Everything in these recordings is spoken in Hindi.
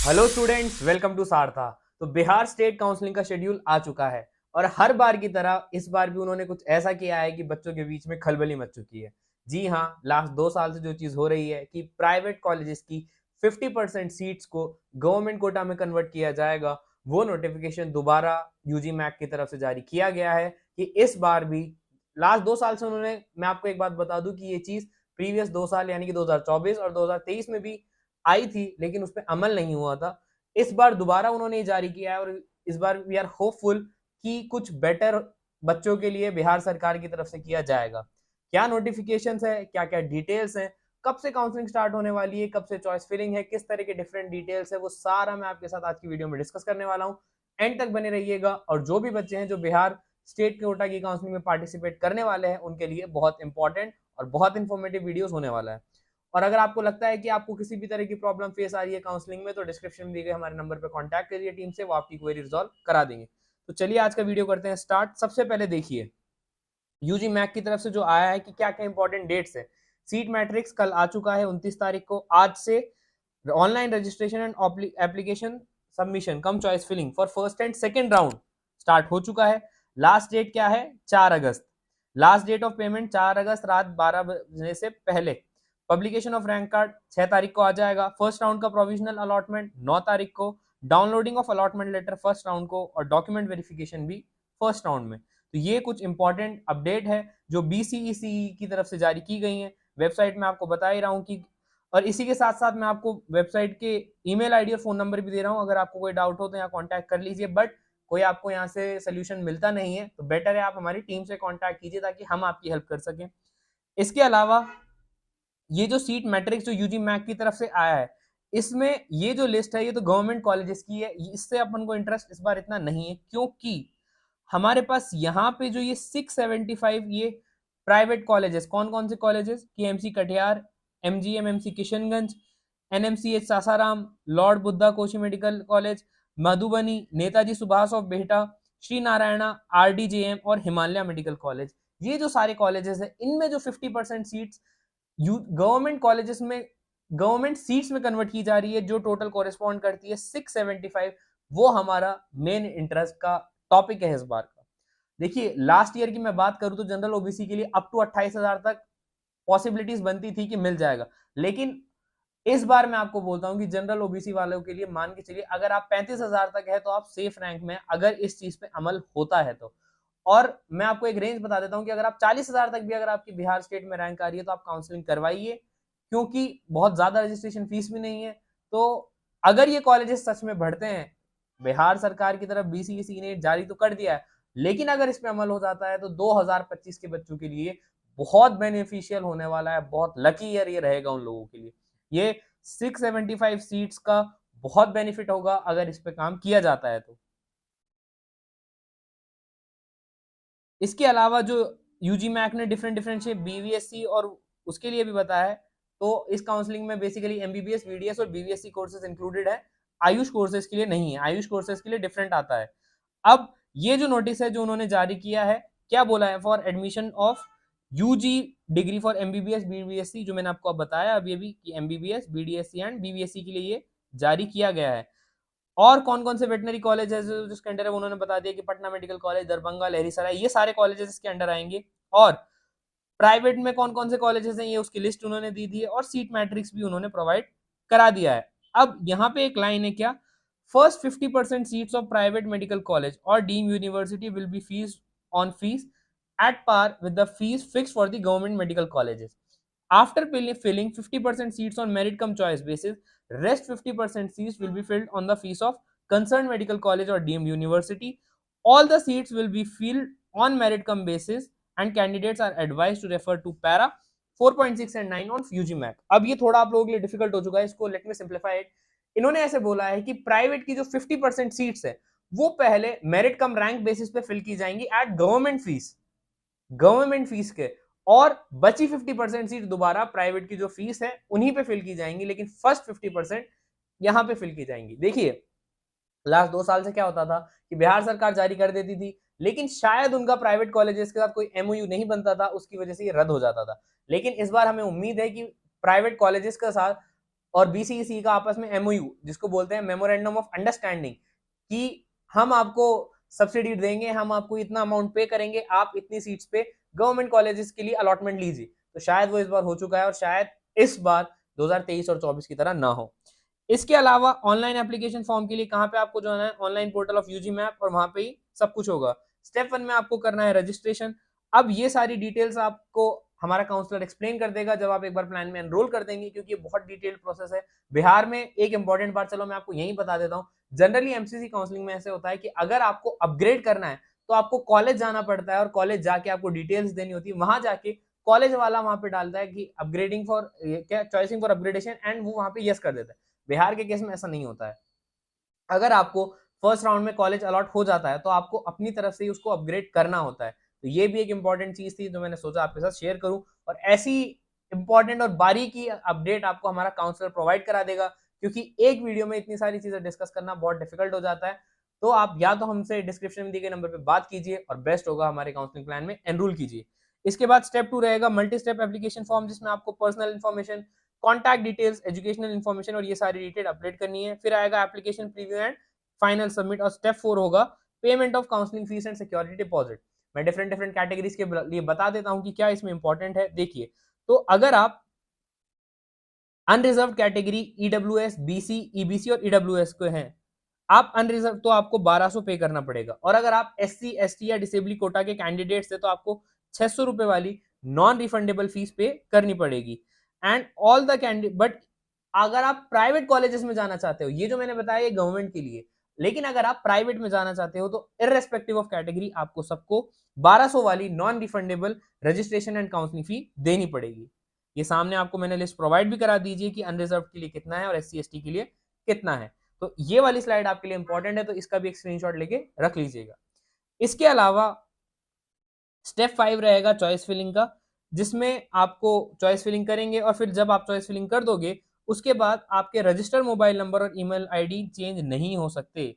Hello students, welcome to Sartha. तो बिहार स्टेट काउंसलिंग का शेड्यूल आ चुका है और हर बार की तरह इस बार भी उन्होंने कुछ ऐसा किया है कि बच्चों के बीच में खलबली मच चुकी है। जी हाँ, लास्ट 2 साल से जो चीज हो रही है कि प्राइवेट कॉलेजेस की 50% सीट्स को गवर्नमेंट कोटा में कन्वर्ट किया जाएगा, वो नोटिफिकेशन दोबारा यूजी मैक की तरफ से जारी किया गया है कि इस बार भी लास्ट 2 साल से उन्होंने, मैं आपको एक बात बता दूं कि ये चीज प्रीवियस 2 साल यानी कि 2024 और 2023 में भी आई थी, लेकिन उस पर अमल नहीं हुआ था। इस बार दोबारा उन्होंने ये जारी किया है और इस बार वी आर होपफुल कि कुछ बेटर बच्चों के लिए बिहार सरकार की तरफ से किया जाएगा। क्या नोटिफिकेशंस है, क्या क्या डिटेल्स हैं, कब से काउंसलिंग स्टार्ट होने वाली है, कब से चॉइस फिलिंग है, किस तरह के डिफरेंट डिटेल्स है, वो सारा मैं आपके साथ आज की वीडियो में डिस्कस करने वाला हूं। एंड तक बने रहिएगा। और जो भी बच्चे हैं जो बिहार स्टेट कोटा की काउंसलिंग में पार्टिसिपेट करने वाले हैं, उनके लिए बहुत इंपॉर्टेंट और बहुत इंफॉर्मेटिव वीडियोस होने वाला है। और अगर आपको लगता है कि आपको किसी भी तरह की प्रॉब्लम फेस आ रही है काउंसलिंग में, तो डिस्क्रिप्शन में दिए गए हमारे नंबर पर कॉन्टैक्ट करिए टीम से, वो आपकी क्वेरी रिजॉल्व करा देंगे। तो चलिए आज का वीडियो करते हैं स्टार्ट। सबसे पहले देखिए यूजी मैक की तरफ से जो आया है कि क्या क्या इंपॉर्टेंट डेट्स है। सीट मैट्रिक्स कल आ चुका है 29 तारीख को। आज से online registration and application submission cum choice filling for first and second round start हो चुका है। लास्ट डेट क्या है? 4 अगस्त। लास्ट डेट ऑफ पेमेंट 4 अगस्त रात 12 बजे से पहले। पब्लिकेशन ऑफ रैंक कार्ड 6 तारीख को आ जाएगा। फर्स्ट राउंड का प्रोविजनल अलॉटमेंट 9 तारीख को। Downloading of allotment letter first round को और डॉक्यूमेंट वेरिफिकेशन भी फर्स्ट राउंड में। तो ये कुछ इंपॉर्टेंट अपडेट है जो बीसीईसीई की तरफ से जारी की गई है। वेबसाइट में आपको बता ही रहा हूँ कि, और इसी के साथ साथ मैं आपको वेबसाइट के ईमेल आईडी और फोन नंबर भी दे रहा हूँ। अगर आपको कोई डाउट हो तो यहाँ कॉन्टैक्ट कर लीजिए, बट कोई आपको यहाँ से सोल्यूशन मिलता नहीं है तो बेटर है आप हमारी टीम से कॉन्टैक्ट कीजिए ताकि हम आपकी हेल्प कर सकें। इसके अलावा ये जो सीट मैट्रिक्स जो यूजी मैक की तरफ से आया है, इसमें ये जो लिस्ट है ये तो गवर्नमेंट कॉलेजेस की है। इससे अपन को इंटरेस्ट इस बार इतना नहीं है क्योंकि हमारे पास यहाँ पे जो ये 675 ये प्राइवेट कॉलेजेस, कौन कौन से colleges? KMC Katihar, MGM MC Kishanganj, NMCH Sasaram, lord Buddha Koshi medical college, Madhubani, Netaji Subhash of Bihta, Shri Narayana, RDJM और हिमालय मेडिकल कॉलेज, ये जो सारे कॉलेजेस है इनमें जो 50% सीट्स गवर्नमेंट कॉलेजेस में गवर्नमेंट सीट्स में कन्वर्ट की जा रही है, जो टोटल कॉरेस्पॉन्ड करती है 675, वो हमारा मेन इंटरेस्ट का टॉपिक है इस बार का। देखिए लास्ट ईयर की मैं बात करूं तो जनरल ओबीसी के लिए अप टू 28,000 तक पॉसिबिलिटीज बनती थी कि मिल जाएगा, लेकिन इस बार मैं आपको बोलता हूं कि जनरल ओबीसी वालों के लिए मान के चलिए अगर आप 35,000 तक है तो आप सेफ रैंक में, अगर इस चीज पे अमल होता है तो। और मैं आपको एक रेंज बता देता हूं कि अगर आप 40,000 तक भी अगर आपकी बिहार स्टेट में रैंक आ रही है तो आप काउंसलिंग करवाइए, क्योंकि बहुत ज्यादा रजिस्ट्रेशन फीस भी नहीं है। तो अगर ये कॉलेजेस सच में बढ़ते हैं, बिहार सरकार की तरफ बीसीईसी ने जारी तो कर दिया है, लेकिन अगर इस पे अमल हो जाता है तो 2025 के बच्चों के लिए बहुत बेनिफिशियल होने वाला है, बहुत लकी ईयर ये रहेगा उन लोगों के लिए। ये 675 सीट्स का बहुत बेनिफिट होगा अगर इस पे काम किया जाता है तो। इसके अलावा जो यूजी मैक ने डिफरेंट डिफरेंट शेप बीवीएससी और उसके लिए भी बताया है, तो इस काउंसलिंग में बेसिकली एमबीबीएस, बीडीएस और बीवीएससी कोर्सेज इंक्लूडेड है। आयुष कोर्सेज के लिए नहीं है, आयुष कोर्सेज के लिए डिफरेंट आता है। अब ये जो नोटिस है जो उन्होंने जारी किया है, क्या बोला है? For admission of UG degree for MBBS BVSc, जो मैंने आपको अब बताया अभी अभी कि एमबीबीएस बीडीएससी एंड बीवीएससी के लिए ये जारी किया गया है। और कौन कौन से वेटनरी कॉलेज है जो जिसके अंडर है उन्होंने बता दिया कि पटना मेडिकल कॉलेज, दरभंगा, लहरीसराय, ये सारे कॉलेजेस इसके अंडर आएंगे। और प्राइवेट में कौन कौन से कॉलेजेस हैं ये उसकी लिस्ट उन्होंने दी दी है और सीट मैट्रिक्स भी उन्होंने प्रोवाइड करा दिया है। अब यहाँ पे एक लाइन है, क्या? First 50% seats of private medical college और deemed university will be fees on fees at par with the fees fixed for the government medical colleges. After filling 50% seats on merit cum choice basis, rest 50% seats will be filled on the fees of concerned medical college or deemed university. All the seats will be filled on merit cum basis and candidates are advised to refer to para 4.6 and 9 on UGMAC. अब ये थोड़ा आप लोगों के लिए डिफिकल्ट हो चुका है, इसको लेट मी सिंप्लीफाई इट। इन्होंने ऐसे बोला है कि प्राइवेट की जो 50% सीट्स है वो पहले मेरिट कम रैंक बेसिस पे फिल की जाएंगी एट गवर्नमेंट फीस के, और बची 50% सीट दोबारा प्राइवेट की जो फीस है उन्हीं पे फिल की जाएंगी, लेकिन फर्स्ट 50% यहां पे फिल की जाएंगी। देखिए लास्ट 2 साल से क्या होता था कि बिहार सरकार जारी कर देती थी, लेकिन शायद उनका प्राइवेट कॉलेजेस के साथ कोई एमओयू नहीं बनता था, उसकी वजह से ये रद्द हो जाता था। लेकिन इस बार हमें उम्मीद है कि प्राइवेट कॉलेजेस के साथ और बीसीईसी का आपस में एमओयू, जिसको बोलते हैं मेमोरेंडम ऑफ अंडरस्टैंडिंग, कि हम आपको सब्सिडी देंगे, हम आपको इतना अमाउंट पे करेंगे, आप इतनी सीट्स पे गवर्नमेंट कॉलेजेस के लिए अलॉटमेंट लीजिए। तो शायद वो इस बार हो चुका है और शायद इस बार 2023 और 24 की तरह ना हो। इसके अलावा ऑनलाइन एप्लीकेशन फॉर्म के लिए कहाँ पे आपको जाना है? Online portal of UG map, और वहां पे ही सब कुछ होगा। स्टेप 1 में आपको करना है रजिस्ट्रेशन। अब ये सारी डिटेल्स आपको हमारा काउंसलर एक्सप्लेन कर देगा जब आप एक बार प्लान में एनरोल कर देंगे, क्योंकि ये बहुत डिटेल्ड प्रोसेस है। बिहार में एक इंपॉर्टेंट बात, चलो मैं आपको यही बता देता हूँ, जनरली एमसीसी काउंसलिंग में ऐसे होता है कि अगर आपको अपग्रेड करना है तो आपको कॉलेज जाना पड़ता है और कॉलेज जाके आपको डिटेल्स देनी होती है। वहां जाके कॉलेज वाला वहां पे डालता है कि अपग्रेडिंग फॉर क्या, चॉइसिंग फॉर अपग्रेडेशन, एंड वो वहां पे यस कर देता है। बिहार के केस में ऐसा नहीं होता है। अगर आपको फर्स्ट राउंड में कॉलेज अलॉट हो जाता है तो आपको अपनी तरफ से ही उसको अपग्रेड करना होता है। तो ये भी एक इंपॉर्टेंट चीज थी जो मैंने सोचा आपके साथ शेयर करूं, और ऐसी इंपॉर्टेंट और बारीकी अपडेट आपको हमारा काउंसलर प्रोवाइड करा देगा, क्योंकि एक वीडियो में इतनी सारी चीजें डिस्कस करना बहुत डिफिकल्ट हो जाता है। तो आप या तो हमसे डिस्क्रिप्शन में दिए गए नंबर पे बात कीजिए, और बेस्ट होगा हमारे काउंसलिंग प्लान में एनरोल कीजिए। इसके बाद स्टेप 2 रहेगा मल्टी स्टेप एप्लीकेशन फॉर्म, जिसमें आपको personal information, contact details, educational information और ये सारी डिटेल अपडेट करनी है। फिर आएगा application preview and final submit, और स्टेप 4 होगा payment of counselling fees and security deposit. मैं डिफरेंट डिफरेंट कैटेगरीज के लिए बता देता हूं कि क्या इसमें इंपॉर्टेंट है। देखिए, तो अगर आप unreserve category EWS, BC, EBC और ईडब्ल्यूएस को हैं, आप अनरिजर्व तो आपको 1200 पे करना पड़ेगा। और अगर आप एससी, एसटी या डिसेबली कोटा के कैंडिडेट्स थे तो आपको 600 रुपए वाली नॉन रिफंडेबल फीस पे करनी पड़ेगी। And all the candidate, but अगर आप प्राइवेट कॉलेजेस में जाना चाहते हो, ये जो मैंने बताया ये गवर्नमेंट के लिए, लेकिन अगर आप प्राइवेट में जाना चाहते हो तो इररेस्पेक्टिव ऑफ कैटेगरी आपको सबको 1200 वाली non refundable registration and counselling fee देनी पड़ेगी। ये सामने आपको मैंने लिस्ट प्रोवाइड भी करा दीजिए कि अनरिजर्व के लिए कितना है और एससी एसटी के लिए कितना है। तो ये वाली स्लाइड आपके लिए इंपॉर्टेंट है, तो इसका भी एक स्क्रीनशॉट लेके रख लीजिएगा। इसके अलावा स्टेप 5 रहेगा चॉइस फिलिंग का, जिसमें आपको चॉइस फिलिंग करेंगे, और फिर जब आप चॉइस फिलिंग कर दोगे उसके बाद आपके रजिस्टर्ड मोबाइल नंबर और ईमेल आईडी चेंज नहीं हो सकते।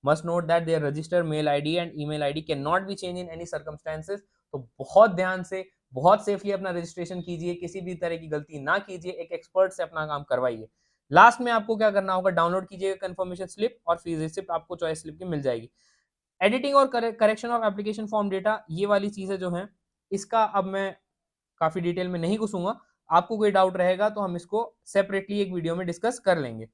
Must note that there registered mail ID and email ID can not be change in any circumstances. तो बहुत ध्यान से, बहुत सेफली अपना रजिस्ट्रेशन कीजिए, किसी भी तरह की गलती ना कीजिए, एक एक्सपर्ट से अपना काम करवाइए। लास्ट में आपको क्या करना होगा, डाउनलोड कीजिएगा कंफर्मेशन स्लिप, और फीस रिसिप्ट आपको चॉइस स्लिप की मिल जाएगी। एडिटिंग और correction of application form data, ये वाली चीजें जो हैं, इसका अब मैं काफी डिटेल में नहीं घुसूंगा। आपको कोई डाउट रहेगा तो हम इसको सेपरेटली एक वीडियो में डिस्कस कर लेंगे।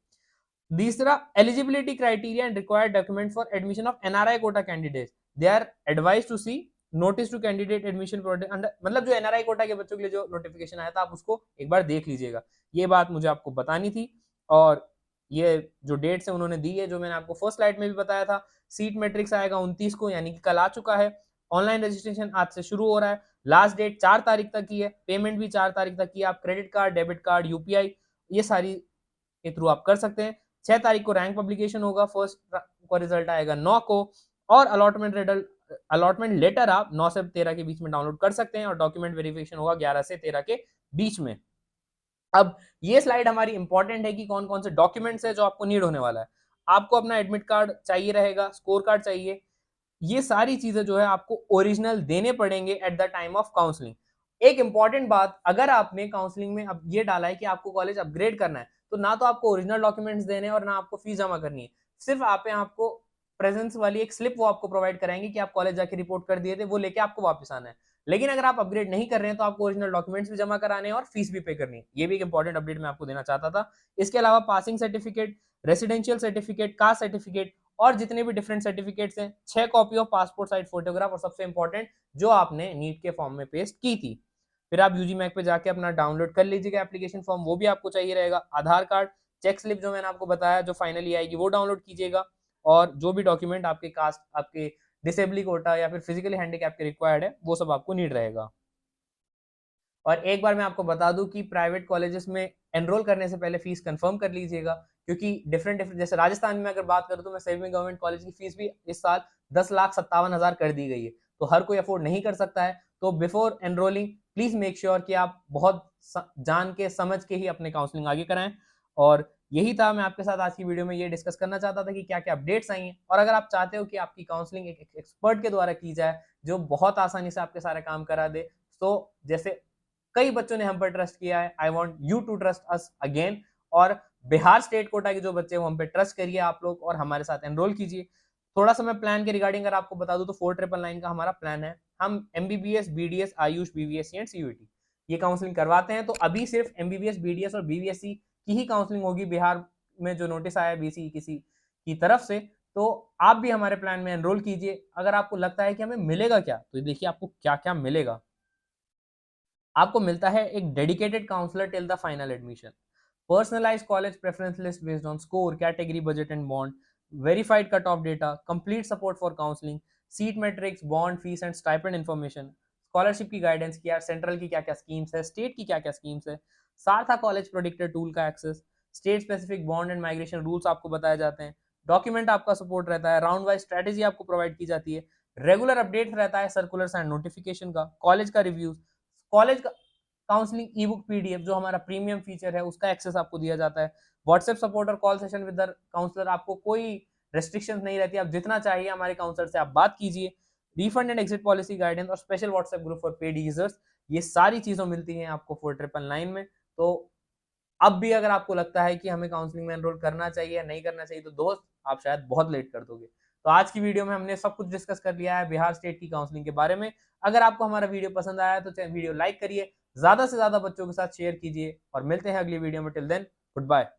तीसरा, eligibility criteria and required document for admission of NRI quota candidates, they are advise to see notice to candidate admission project, मतलब जो एनआरआई कोटा के बच्चों के लिए जो नोटिफिकेशन आया था आप उसको एक बार देख लीजिएगा। ये बात मुझे आपको बतानी थी, और ये जो डेट्स है उन्होंने दी है, जो मैंने आपको फर्स्ट स्लाइड में भी बताया था। सीट मैट्रिक्स आएगा 29 को, यानी कि कल आ चुका है। ऑनलाइन रजिस्ट्रेशन आज से शुरू हो रहा है, लास्ट डेट 4 तारीख तक की है, पेमेंट भी 4 तारीख तक की है। आप credit card, debit card, UPI, ये सारी के थ्रू आप कर सकते हैं। 6 तारीख को रैंक पब्लिकेशन होगा, फर्स्ट का रिजल्ट आएगा 9 को, और अलॉटमेंट लेटर आप 9 से 13 के बीच में डाउनलोड कर सकते हैं, और डॉक्यूमेंट वेरिफिकेशन होगा 11 से 13 के बीच में। अब ये स्लाइड हमारी इंपॉर्टेंट है कि कौन कौन से डॉक्यूमेंट्स है जो आपको नीड होने वाला है। आपको अपना एडमिट कार्ड चाहिए रहेगा, स्कोर कार्ड चाहिए, ये सारी चीजें जो है आपको ओरिजिनल देने पड़ेंगे at the time of counselling. एक इंपॉर्टेंट बात, अगर आपने काउंसलिंग में अब ये डाला है कि आपको कॉलेज अपग्रेड करना है, तो ना तो आपको ओरिजिनल डॉक्यूमेंट्स देने और ना आपको फीस जमा करनी है। सिर्फ आपको प्रेजेंस वाली एक स्लिप वो आपको प्रोवाइड कराएंगे कि आप कॉलेज जाके रिपोर्ट कर दिए थे, वो लेके आपको वापस आना है। लेकिन अगर आप अपग्रेड नहीं कर रहे हैं तो आपको ओरिजिनल डॉक्यूमेंट्स भी जमा कराने हैं और फीस भी पे करनी है। ये भी एक इंपॉर्टेंट अपडेट मैं आपको देना चाहता था। इसके अलावा passing certificate, residential certificate, caste certificate और जितने भी डिफरेंट सर्टिफिकेट्स हैं, 6 copy of passport size photograph, और सबसे इंपॉर्टेंट जो आपने नीट के फॉर्म में पेस्ट की थी। फिर आप यूजी मैक पे जाके अपना डाउनलोड कर लीजिएगा एप्लीकेशन फॉर्म, वो भी आपको चाहिए रहेगा। आधार कार्ड, चेक स्लिप जो मैंने आपको बताया जो फाइनली आएगी वो डाउनलोड कीजिएगा, और जो भी डॉक्यूमेंट आपके कास्ट, आपके डिसेबली कोटा या फिर फिजिकली हैंडीकैप के रिक्वायर्ड है वो सब आपको नीड रहेगा। और एक बार मैं आपको बता दूं कि प्राइवेट कॉलेजेस में एनरोल करने से पहले फीस कंफर्म कर लीजिएगा, क्योंकि डिफरेंट जैसे राजस्थान में अगर बात करूं तो मैं सेमी गवर्नमेंट कॉलेज की फीस भी इस साल 10,57,000 कर दी गई है, तो हर कोई अफोर्ड नहीं कर सकता है। तो before enrolling please make sure कि आप बहुत जान के समझ के ही अपने काउंसलिंग आगे कराएं। और यही था, मैं आपके साथ आज की वीडियो में ये डिस्कस करना चाहता था कि क्या क्या अपडेट्स आई हैं, और अगर आप चाहते हो कि आपकी काउंसलिंग एक एक्सपर्ट के द्वारा की जाए जो बहुत आसानी से आपके सारे काम करा दे, तो जैसे कई बच्चों ने हम पर ट्रस्ट किया है, I want you to trust us again. और बिहार स्टेट कोटा के जो बच्चे हैं वो हम पे ट्रस्ट करिए आप लोग और हमारे साथ एनरोल कीजिए। थोड़ा सा मैं प्लान के रिगार्डिंग अगर आपको बता दूं तो 4999 का हमारा प्लान है। हम MBBS, BDS, Ayush, BVSc and CUET ये काउंसलिंग करवाते हैं। तो अभी सिर्फ एमबीबीएस, बीडीएस और बीवीएससी की ही काउंसलिंग होगी बिहार में, जो नोटिस आया बीसी किसी की तरफ से। तो आप भी हमारे प्लान में एनरोल कीजिए। अगर आपको लगता है कि हमें मिलेगा क्या, तो देखिए आपको क्या क्या मिलेगा। आपको मिलता है एक dedicated counsellor till the final admission, personalized college preference list based on score, category, budget and bond, verified cutoff data, complete support for counseling, seat metrics, bond, fees and stipend information, scholarship की गाइडेंस की यार सेंट्रल की क्या क्या स्कीम्स है, स्टेट की क्या क्या स्कीम्स है, सारथा कॉलेज प्रोडिक्टर टूल का access, state specific bond and migration rules आपको बताए जाते हैं, डॉक्यूमेंट आपका सपोर्ट रहता है, राउंड वाइज स्ट्रेटेजी आपको प्रोवाइड की जाती है, रेगुलर अपडेट रहता है सर्कुलर्स एंड नोटिफिकेशन का, कॉलेज का रिव्यूज, कॉलेज का काउंसलिंग ई बुक पीडीएफ जो हमारा प्रीमियम फीचर है उसका एक्सेस आपको दिया जाता है, व्हाट्सएप सपोर्ट और call session with the counsellor, आपको कोई रेस्ट्रिक्शंस नहीं रहती, आप जितना चाहिए हमारे काउंसलर से आप बात कीजिए, refund and exit policy guidance और special WhatsApp group for paid users, ये सारी चीजें मिलती हैं आपको 4999 में। तो अब भी अगर आपको लगता है कि हमें काउंसलिंग में एनरोल करना चाहिए या नहीं करना चाहिए, तो दोस्त आप शायद बहुत लेट कर दोगे। तो आज की वीडियो में हमने सब कुछ डिस्कस कर लिया है बिहार स्टेट की काउंसलिंग के बारे में। अगर आपको हमारा वीडियो पसंद आया तो वीडियो लाइक करिए, ज्यादा से ज्यादा बच्चों के साथ शेयर कीजिए और मिलते हैं अगली वीडियो में। Till then good bye.